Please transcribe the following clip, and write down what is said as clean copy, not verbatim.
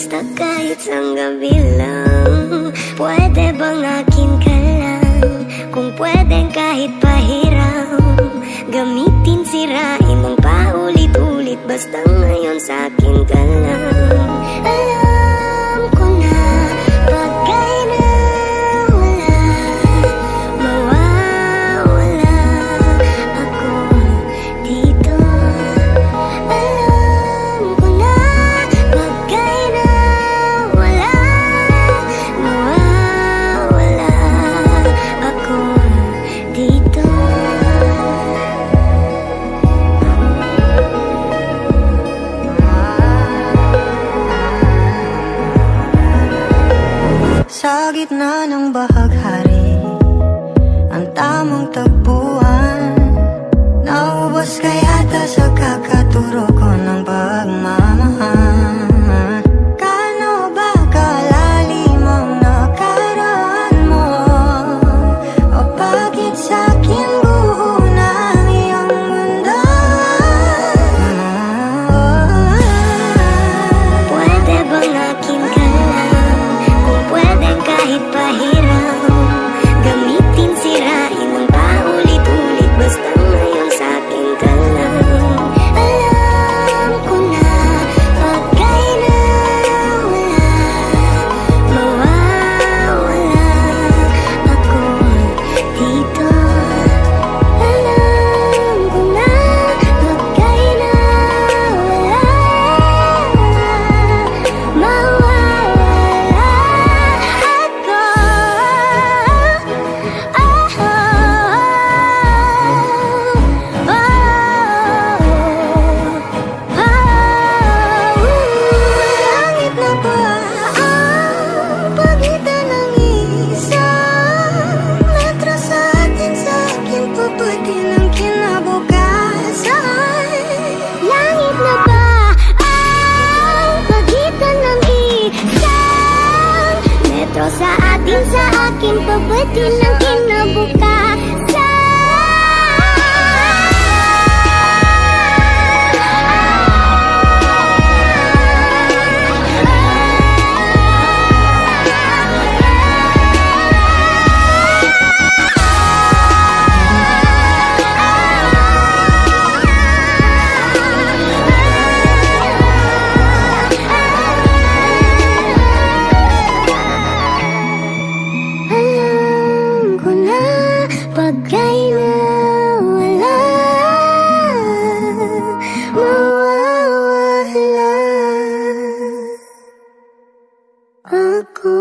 basta kahit sang gabi lang. Pwede bang akin ka lang? Kung pwede kahit pahiram, gamitin, sirain ng paulit-ulit, basta ngayon sa akin ka lang. Alam ko na pagkay na wala, mawawala ako dito. Alam ko na pagkay na wala, mawawala ako dito. Sa gitna ng bahaghari, ang tamang tagpuan. Naubos kayata sa kakaturo ko ng pagmamahal. Kano ba kalalim ang nakaraan mo? O bakit sa'kin buo na ang iyong mundo? Pwede bang akin ka lang? Kung pwede kahit pahiram, gamitin, sirain ng paulit-ulit, basta ngayon sa akin ka lang. Alam ko na pagkay na wala, mawawala ako dito. Alam ko na pagkay na wala, mawawala ako. Langit na ba ang pagitan ng isang metro sa atin, sa akin puputin ang kinabukasan? Langit na ba ang pagitan ng isang metro sa atin, sa akin pabatin ng kinabukasan? Alam ko na pagkay na wala, mawawala ako.